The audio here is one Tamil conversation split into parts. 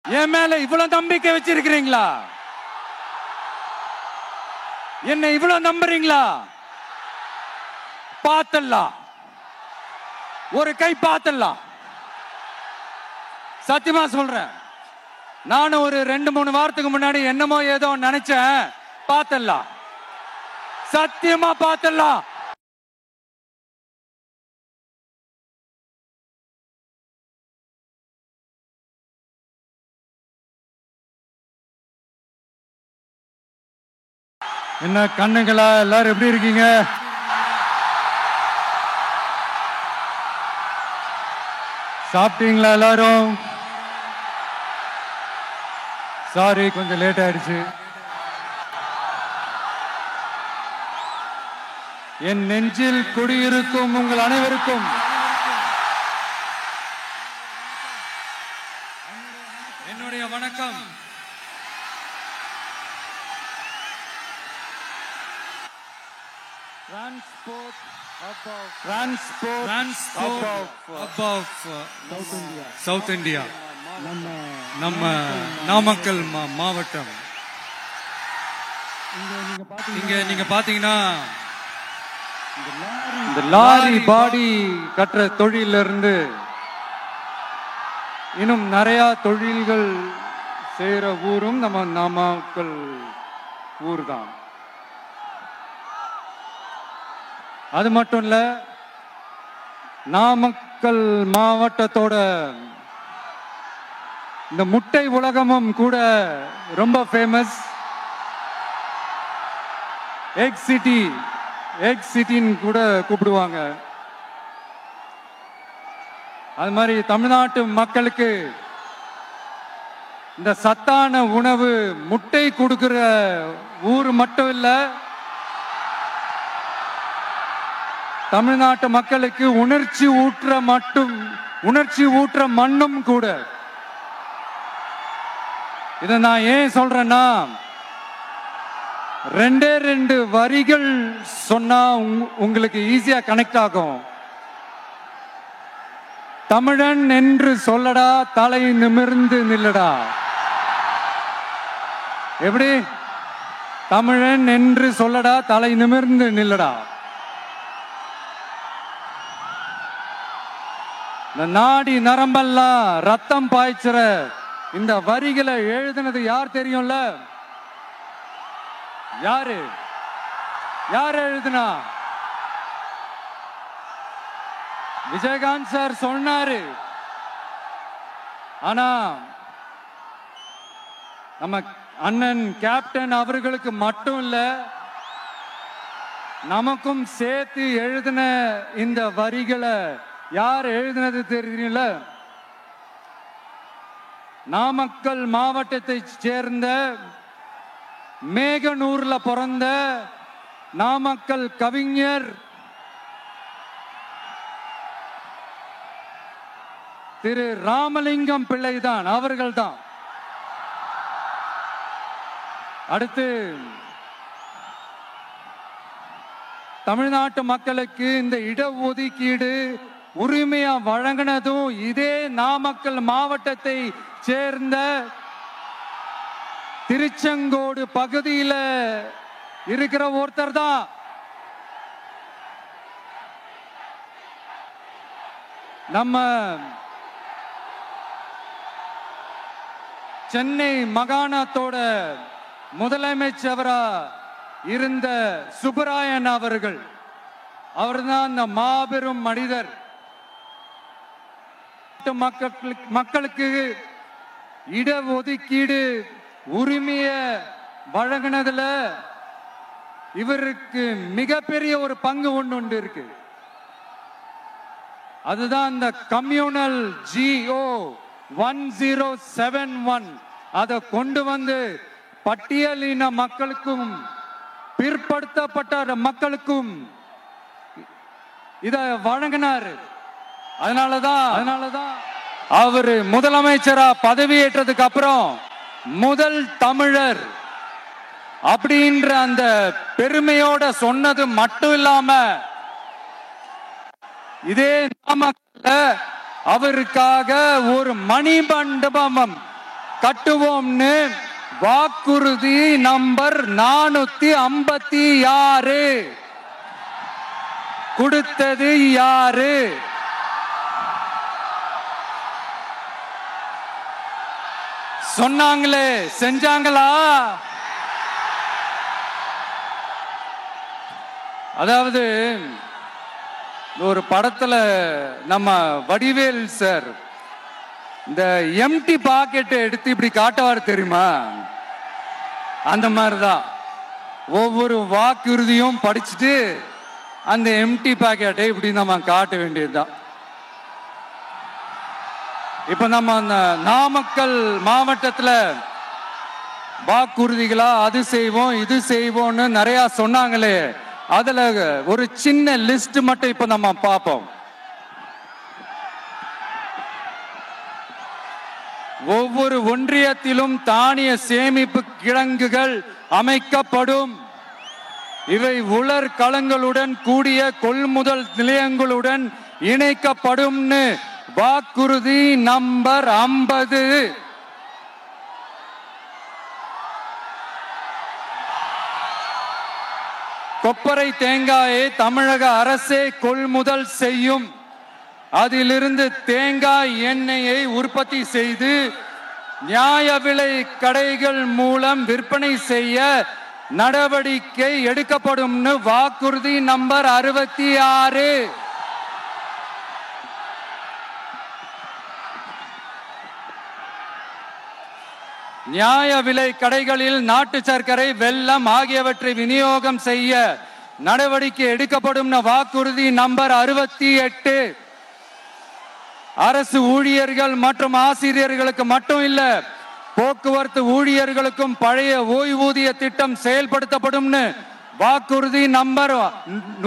என் மேல இவ்வளவு நம்பிக்கை வச்சிருக்கிறீங்களா? என்ன இவ்வளவு நம்புறீங்களா? பார்த்தலாம், ஒரு கை பார்த்தலாம். சத்தியமா சொல்றேன், நானும் ஒரு 2-3 வாரத்துக்கு முன்னாடி என்னமோ ஏதோ நினைச்சேன். பார்த்தலாம், சத்தியமா பார்த்தலாம். என்ன கண்ணுங்களா, எல்லாரும் எப்படி இருக்கீங்க? சாப்பிட்டீங்களா எல்லாரும்? சாரி, கொஞ்சம் லேட் ஆயிடுச்சு. என் நெஞ்சில் குடியிருக்கும் உங்கள் அனைவருக்கும் என்னுடைய வணக்கம். சவுத் இந்தியா, நம்ம நாமக்கல் மாவட்டம். இங்க நீங்க பாத்தீங்கன்னா இந்த லாரி பாடி கட்டுற தொழில இருந்து இன்னும் நிறைய தொழில்கள் செய்யற ஊரும் நம்ம நாமக்கல் ஊர் தான். அது மட்டும் இல்ல, நாமக்கல் மாவட்டத்தோட இந்த முட்டை உலகமும் கூட ரொம்ப ஃபேமஸ். எக் சிட்டின்னு கூட கூப்பிடுவாங்க. அது மாதிரி தமிழ்நாட்டு மக்களுக்கு இந்த சத்தான உணவு முட்டை கொடுக்கிற ஊர் மட்டும் இல்ல, தமிழ்நாட்டு மக்களுக்கு உணர்ச்சி ஊற்ற மண்ணும் கூட. இதை நான் ஏன் சொல்றேன்னா, 2 வரிகள் சொன்னா உங்களுக்கு ஈஸியா கனெக்ட் ஆகும். தமிழன் என்று சொல்லடா, தலை நிமிர்ந்து நில்லடா. எப்படி? தமிழன் என்று சொல்லடா, தலை நிமிர்ந்து நில்லடா. இந்த நாடி நரம்பெல்லாம் ரத்தம் பாய்ச்சுற இந்த வரிகளை எழுதினது யார் தெரியும்ல? யார் எழுதுனா? விஜயகாந்த் சார் சொன்னாரு. ஆனா நம்ம அண்ணன் கேப்டன் அவர்களுக்கு மட்டும் இல்ல, நமக்கும் சேர்த்து எழுதின இந்த வரிகளை யார் எழுதினது தெரியும்ல? நாமக்கல் மாவட்டத்தை சேர்ந்த மேகனூர்ல பிறந்த நாமக்கல் கவிஞர் திரு ராமலிங்கம் பிள்ளைதான், அவர்கள்தான். அடுத்து தமிழ்நாட்டு மக்களுக்கு இந்த இடஒதுக்கீடு உரிமையா வழங்கினதும் இதே நாமக்கல் மாவட்டத்தை சேர்ந்த திருச்செங்கோடு பகுதியில இருக்கிற ஒருத்தர் தான். நம்ம சென்னை மாகாணத்தோட முதலமைச்சரா இருந்த சுப்பராயன் அவர்கள். அவர்தான் அந்த மாபெரும் மனிதர். மக்களுக்கு இடஒதுக்கீடு உரிமைய வழங்கினதுல இவருக்கு மிகப்பெரிய ஒரு பங்கு ஒன்று இருக்கு. அதுதான் இந்த கம்யூனல் GO 1071 அதை கொண்டு வந்து பட்டியலின மக்களுக்கும் பிற்படுத்தப்பட்ட மக்களுக்கும் இத வழங்கினார். அதனாலதான் அவரு முதலமைச்சரா பதவியேற்றதுக்கு அப்புறம் முதல் தமிழர் அப்படின்ற அந்த பெருமையோட சொன்னது மட்டும் இல்லாம, இதே நாமக்கல்ல அவருக்காக ஒரு மணிமண்டபம் கட்டுவோம்னு வாக்குறுதி நம்பர் 456 கொடுத்தது யாரு? சொன்னாங்களே, செஞ்சாங்களா? அதாவது ஒரு படத்துல நம்ம வடிவேல் சார் இந்த எம்டி பாக்கெட்டை எடுத்து இப்படி காட்டுவார் தெரியுமா? அந்த மாதிரிதான் ஒவ்வொரு வாக்குறுதியும் படிச்சுட்டு அந்த எம்டி பாக்கெட்டை இப்படி நம்ம காட்ட வேண்டியதுதான். இப்ப நம்ம அந்த நாமக்கல் மாவட்டத்துல வாக்குறுதிகளா அது செய்வோம் இது செய்வோம்னு நிறைய சொன்னாங்களே, அதுல ஒரு சின்ன லிஸ்ட் மட்டும் இப்ப நம்ம பார்ப்போம். ஒவ்வொரு ஒன்றியத்திலும் தானிய சேமிப்பு கிடங்குகள் அமைக்கப்படும். இவை உலர் களங்களுடன் கூடிய கொள்முதல் நிலையங்களுடன் இணைக்கப்படும். வாக்குறுதி நம்பர் 50. கொப்பரை தேங்காயை தமிழக அரசே கொள்முதல் செய்யும். அதிலிருந்து தேங்காய் எண்ணெயை உற்பத்தி செய்து நியாய விலை கடைகள் மூலம் விற்பனை செய்ய நடவடிக்கை எடுக்கப்படும். வாக்குறுதி நம்பர் 66. நியாய விலை கடைகளில் நாட்டு சர்க்கரை, வெல்லம் ஆகியவற்றை விநியோகம் செய்ய நடவடிக்கை எடுக்கப்படும். வாக்குறுதி நம்பர் 68. அரசு ஊழியர்கள் மற்றும் ஆசிரியர்களுக்கு மட்டும் இல்ல, போக்குவரத்து ஊழியர்களுக்கும் பழைய ஓய்வூதிய திட்டம் செயல்படுத்தப்படும். வாக்குறுதி நம்பர்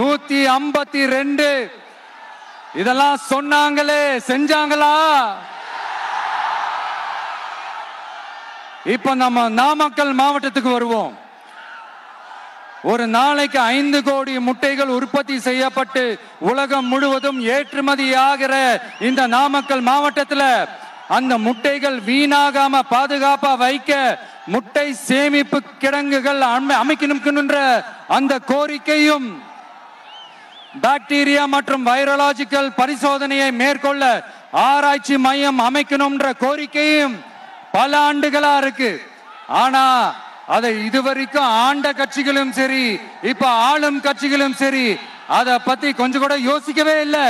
152. இதெல்லாம் சொன்னாங்களே, செஞ்சாங்களா? இப்ப நம்ம நாமக்கல் மாவட்டத்துக்கு வருவோம். ஒரு நாளைக்கு 5 கோடி முட்டைகள் உற்பத்தி செய்யப்பட்டு உலகம் முழுவதும் ஏற்றுமதி ஆகிற இந்த நாமக்கல் மாவட்டத்தில் அந்த முட்டைகள் வீணாகாம பாதுகாப்பா வைக்க முட்டை சேமிப்பு கிடங்குகள் அமைக்கணும். அந்த கோரிக்கையும் பாக்டீரியா மற்றும் வைரலாஜிக்கல் பரிசோதனையை மேற்கொள்ள ஆராய்ச்சி மையம் அமைக்கணும்ன்ற கோரிக்கையும் பல ஆண்டுகளா இருக்கு. ஆனா அதை இதுவரைக்கும் ஆண்ட கட்சிகளும் சரி, இப்ப ஆளும் கட்சிகளும் சரி, அதை பத்தி கொஞ்சம் கூட யோசிக்கவே இல்லை.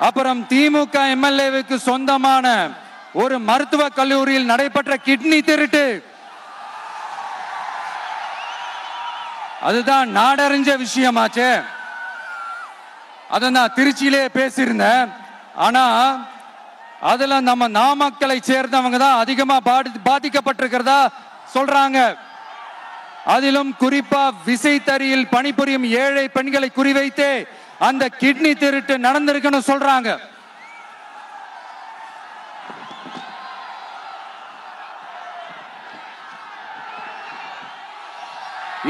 அப்புறம் திமுக எம்எல்ஏவுக்கு சொந்தமான ஒரு மருத்துவ கல்லூரியில் நடைபெற்ற கிட்னி திருட்டு, அதுதான் நாடறிஞ்ச விஷயமாச்சே. அதை நான் திருச்சியிலே பேசியிருந்தேன். ஆனா அதுல நம்ம நாமக்கலை சேர்ந்தவங்க தான் அதிகமா பாதிக்கப்பட்டிருக்கிறதா சொல்றாங்க. அதிலும் குறிப்பா விசைத்தறியில் பணிபுரியும் ஏழை பெண்களை குறிவைத்து அந்த கிட்னி திருட்டு நடந்திருக்குன்னு சொல்றாங்க.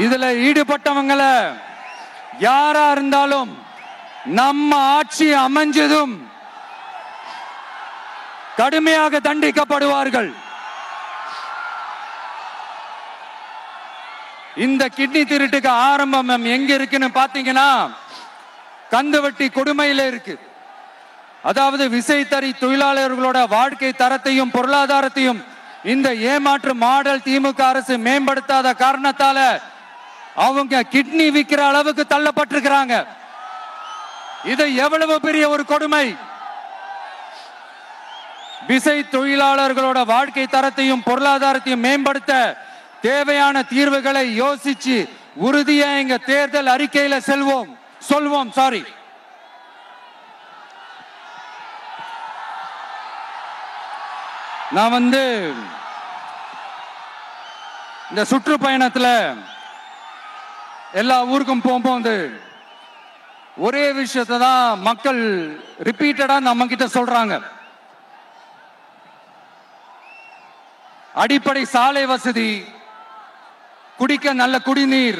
இதுல ஈடுபட்டவங்களை யாரா இருந்தாலும் நம்ம ஆட்சி அமைஞ்சதும் கடுமையாக தண்டிக்கப்படுவார்கள். இந்த கிட்னி திருட்டுக்கு ஆரம்பம் எங்க இருக்குன்னு பாத்தீங்கன்னா கந்துவட்டி கொடுமையில இருக்கு. அதாவது விசைத்தறி தொழிலாளர்களோட வாழ்க்கை தரத்தையும் பொருளாதாரத்தையும் இந்த ஏமாற்று மாடல் திமுக அரசு மேம்படுத்தாத காரணத்தால அவங்க கிட்னி விற்கிற அளவுக்கு தள்ளப்பட்டிருக்கிறாங்க. இது எவ்வளவு பெரிய ஒரு கொடுமை! விசை தொழிலாளர்களோட வாழ்க்கை தரத்தையும் பொருளாதாரத்தையும் மேம்படுத்த தேவையான தீர்வுகளை யோசிச்சு உறுதியா எங்க தேர்தல் அறிக்கையில சொல்வோம். நான் இந்த சுற்றுப்பயணத்துல எல்லா ஊருக்கும் போகும்போது ஒரே விஷயத்தை தான் மக்கள் ரிப்பீட்டடா நம்ம கிட்ட சொல்றாங்க. அடிப்படை சாலை வசதி, குடிக்க நல்ல குடிநீர்,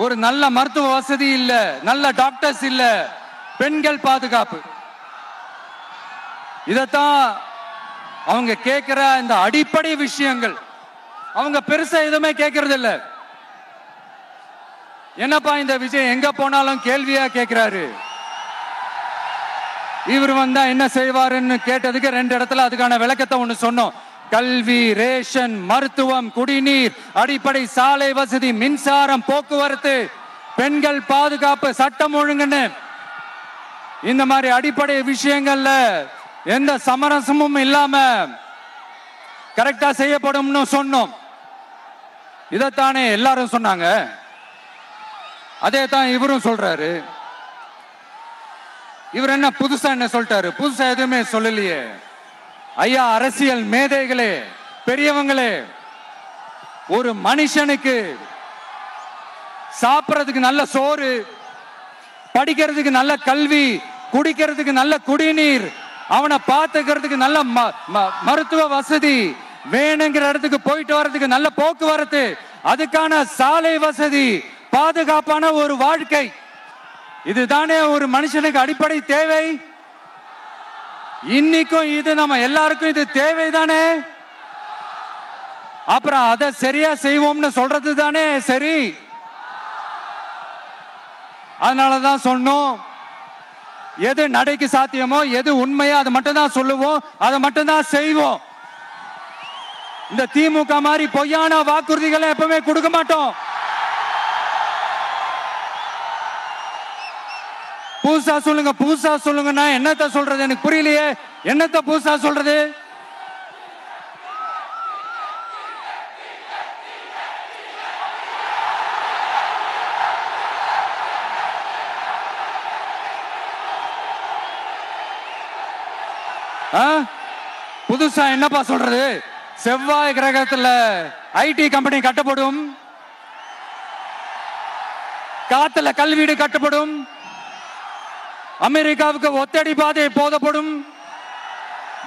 ஒரு நல்ல மருத்துவ வசதி இல்ல, நல்ல டாக்டர்ஸ் இல்ல, பெண்கள் பாதுகாப்பு. இதத்தான் அவங்க கேட்கிற இந்த அடிப்படை விஷயங்கள். அவங்க பெருசா எதுவுமே கேட்கறது இல்ல. என்னப்பா இந்த விஜய் எங்க போனாலும் கேள்வியா கேட்கிறாரு, இவர் வந்தா என்ன செய்வாருன்னு கேட்டதுக்கு 2 இடத்துல அதுக்கான விளக்கத்தை ஒண்ணு சொன்னோம். கல்வி, ரேஷன், மருத்துவம், குடிநீர், அடிப்படை சாலை வசதி, மின்சாரம், போக்குவரத்து, பெண்கள் பாதுகாப்பு, சட்டம் ஒழுங்குன்னு இந்த மாதிரி அடிப்படை விஷயங்கள்ல எந்த சமரசமும் இல்லாம கரெக்டா செய்யப்படும் சொன்னோம். இதத்தானே எல்லாரும் சொன்னாங்க, அதே தான் இவரும் சொல்றாரு. இவர் என்ன புதுசா என்ன சொல்லிட்டாரு? புதுசா எதுவுமே சொல்லலையே. ஐயா, அரசியல் மேதைகளே, பெரியவங்களே, ஒரு மனுஷனுக்கு சாப்பிடறதுக்கு நல்ல சோறு, படிக்கிறதுக்கு நல்ல கல்வி, குடிக்கிறதுக்கு நல்ல குடிநீர், அவனை பார்த்துக்கிறதுக்கு நல்ல மருத்துவ வசதி, வேணுங்கிற இடத்துக்கு போயிட்டு வர்றதுக்கு நல்ல போக்குவரத்து, அதுக்கான சாலை வசதி, பாதுகாப்பான ஒரு வாழ்க்கை, இதுதானே ஒரு மனுஷனுக்கு அடிப்படை தேவை. இன்னைக்கும் இது நம்ம எல்லாருக்கும் இது தேவைதானே. அப்புறம் அதை சரியா செய்வோம்னு சொல்றது தானே சரி. அதனாலதான் சொன்னோம், எது நடைக்கு சாத்தியமோ, எது உண்மையோ அதை மட்டும் தான் சொல்லுவோம், அதை மட்டும் தான் செய்வோம். இந்த திமுக மாதிரி பொய்யான வாக்குறுதிகளை எப்பவுமே கொடுக்க மாட்டோம். புதுசா சொல்லுங்க, புதுசா சொல்லுங்கன்னா என்னத்த சொல்றது? எனக்கு புரியலையே, என்னத்த புதுசா சொல்றது? புதுசா என்னப்பா சொல்றது? செவ்வாய் கிரகத்துல ஐடி கம்பெனி கட்டப்படும், காத்துல கல்வீடு கட்டப்படும், அமெரிக்காவுக்கு ஒத்தடி பாதை போதப்படும்,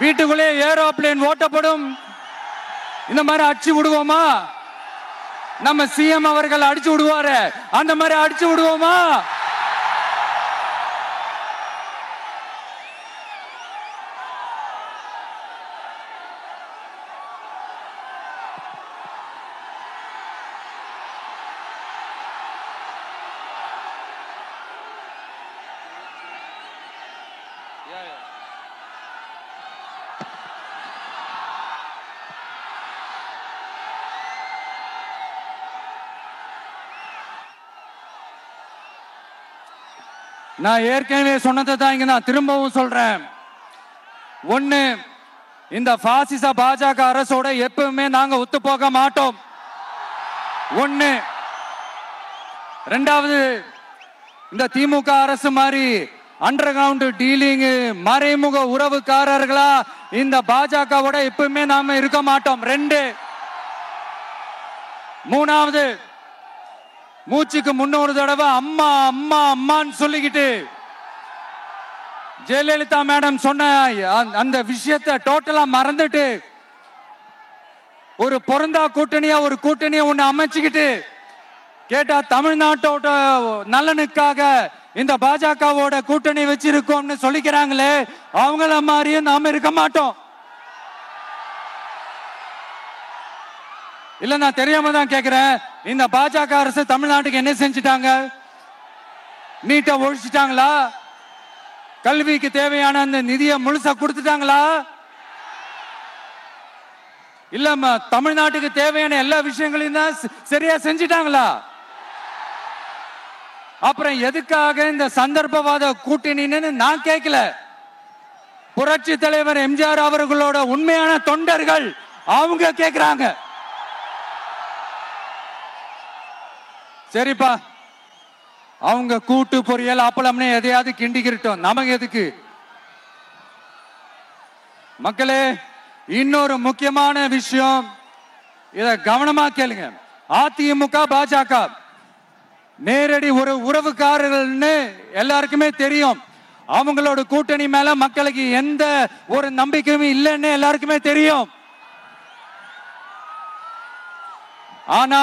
வீட்டுக்குள்ளே ஏரோப்ளேன் ஓட்டப்படும். இந்த மாதிரி அடிச்சு விடுவோமா? நம்ம சிஎம் அவர்கள் அடிச்சு விடுவாரு, அந்த மாதிரி அடிச்சு விடுவோமா? நான் ஏற்கனவே சொன்னதை தான் இங்க நான் திரும்பவும் சொல்றேன். ஒண்ணு, இந்த பாசிச பாஜக அரசோட எப்பவுமே நாங்க ஒத்து போக மாட்டோம். ஒண்ணு. ரெண்டாவது, இந்த திமுக அரசு மாதிரி அண்டர் கிரவுண்ட் டீலிங், மறைமுக உறவுக்காரர்களா இந்த பாஜகவோட எப்பவுமே நாம இருக்க மாட்டோம். 2. மூணாவது, மூச்சுக்கு 300 தடவை அம்மா அம்மா அம்மான்னு சொல்லிக்கிட்டு ஜெயலலிதா மேடம் சொன்ன அந்த விஷயத்தை டோட்டலா மறந்துட்டு ஒரு பொருந்தா கூட்டணியா ஒரு கூட்டணியை ஒண்ணு அமைச்சுக்கிட்டு கேட்டா தமிழ்நாட்டோட நலனுக்காக இந்த பாஜகவோட கூட்டணி வச்சிருக்கோம்னு சொல்லிக்கிறாங்களே, அவங்கள மாதிரியும் நாம இருக்க மாட்டோம். இல்ல, நான் தெரியாம தான் கேக்குறேன். இந்த பாஜக அரசு தமிழ்நாட்டுக்கு என்ன செஞ்சுட்டாங்க? நீட்டை ஒழிச்சிட்டாங்களா? கல்விக்கு தேவையான அந்த நிதியை முழுசா கொடுத்துட்டாங்களா? இல்ல தமிழ்நாட்டுக்கு தேவையான எல்லா விஷயங்களையும் தான் சரியா செஞ்சுட்டாங்களா? அப்புறம் எதுக்காக இந்த சந்தர்ப்பவாத கூட்டணின்னு நான் கேட்கல. புரட்சி தலைவர் எம்ஜிஆர் அவர்களோட உண்மையான தொண்டர்கள் அவங்க கேக்குறாங்க. சரிப்பா, அவங்க கூட்டு பொரியல் அப்பளம்னு எதையாவது கிண்டிக்கிட்டோம், நமக்கு எதுக்கு? மக்களே, இன்னொரு முக்கியமான விஷயம், இத கவனமா கேளுங்க. அதிமுக பாஜக நேரடி ஒரு உறவுக்காரர்கள்னு எல்லாருக்குமே தெரியும். அவங்களோட கூட்டணி மேல மக்களுக்கு எந்த ஒரு நம்பிக்கையும் இல்லைன்னு எல்லாருக்குமே தெரியும். ஆனா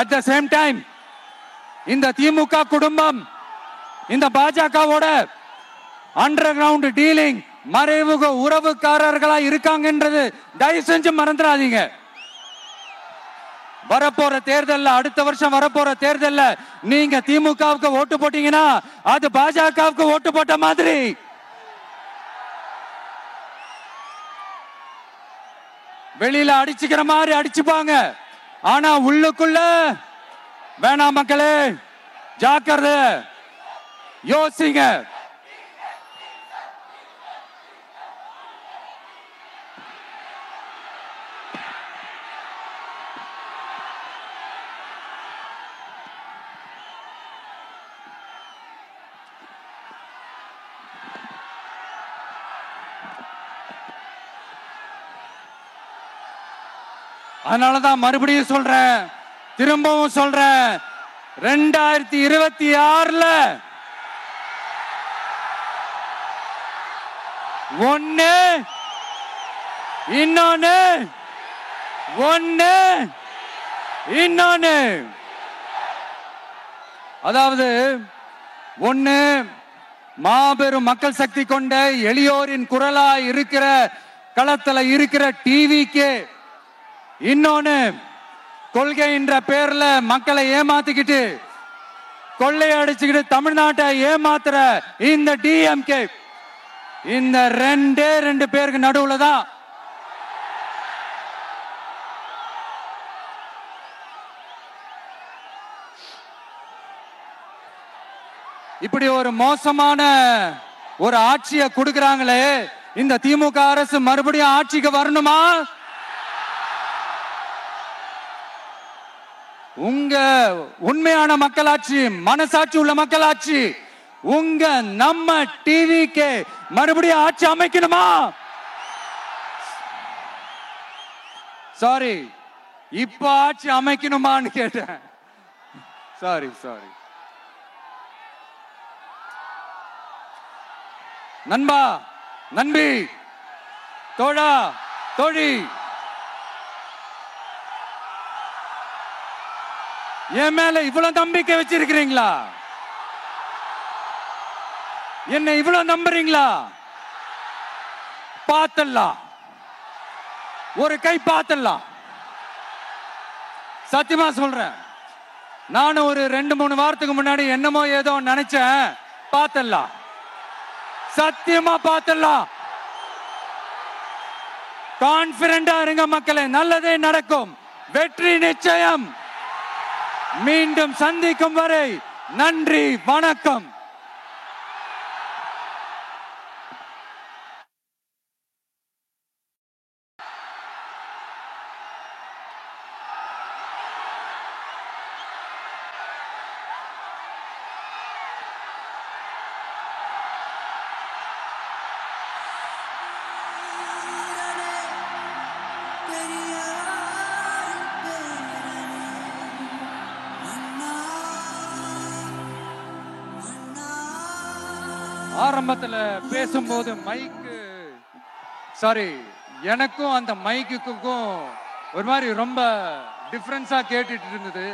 அட் த சேம் டைம் இந்த திமுக குடும்பம் இந்த பாஜகவோட அண்டர் கிரவுண்ட் டீலிங், மறைமுக உறவுக்காரர்களா இருக்காங்கன்றது தயவு செஞ்சு மறந்துடாதீங்க. வரப்போற தேர்தல்ல, அடுத்த வருஷம் வரப்போற தேர்தல்ல நீங்க திமுகவுக்கு ஓட்டு போட்டீங்கன்னா அது பாஜகவுக்கு ஓட்டு போட்ட மாதிரி. வெளியில அடிச்சுக்கிற மாதிரி அடிச்சுப்பாங்க, ஆனா உள்ளுக்குள்ள வேணாம் மக்களே, ஜாக்கிரதை, யோசிங்க. அதனாலதான் மறுபடியும் சொல்றேன், திரும்பவும் சொல்றேன், 2026 ஒன்னு இன்னொன்னு, ஒன்னு இன்னொன்னு. அதாவது ஒன்னு, மாபெரும் மக்கள் சக்தி கொண்ட எளியோரின் குரலா இருக்கிற களத்துல இருக்கிற டிவிக்கு, இன்னொன்னு கொள்கை என்ற பேர்ல மக்களை ஏமாத்திக்கிட்டு கொள்ளையடிச்சுக்கிட்டு தமிழ்நாட்டை ஏமாத்துற இந்த டிஎம்கே. இந்த ரெண்டு பேருக்கு நடுவுல தான் இப்படி ஒரு மோசமான ஒரு ஆட்சியை கொடுக்கறாங்களே. இந்த திமுக அரசு மறுபடியும் ஆட்சிக்கு வரணுமா? உங்க உண்மையான மக்களாட்சி, மனசாட்சி உள்ள மக்களாட்சி, உங்க நம்ம டிவிக்கு மறுபடியும் ஆட்சி அமைக்கணுமா? சாரி, இப்ப ஆட்சி அமைக்கணுமான்னு கேட்டேன். சாரி. நண்பா, நண்பி, தோழா, தோழி, என் மேல இவ்வளவு நம்பிக்கை வச்சிருக்கிறீங்களா? என்ன இவ்வளவு நம்புறீங்களா? பார்த்தலாம், ஒரு கை பார்த்தலாம். சத்தியமா சொல்றேன், நானும் ஒரு 2-3 வாரத்துக்கு முன்னாடி என்னமோ ஏதோ நினைச்சேன். பார்த்தலாம், சத்தியமா பார்த்தலாம். கான்பிடண்டா இருங்க மக்களே, நல்லதே நடக்கும், வெற்றி நிச்சயம். மீண்டும் சந்திக்கும் வரை நன்றி, வணக்கம். ஆரம்பத்துல பேசும்போது மைக்கு, சாரி, எனக்கும் அந்த மைக்குக்கும் ஒரு மாதிரி ரொம்ப டிஃபரன்ஸா கேட்டுட்டு இருந்தது.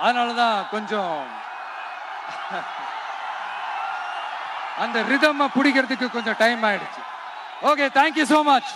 அதனாலதான் கொஞ்சம் அந்த ரிதம் பிடிக்கிறதுக்கு கொஞ்சம் டைம் ஆயிடுச்சு. Okay, thank you so much.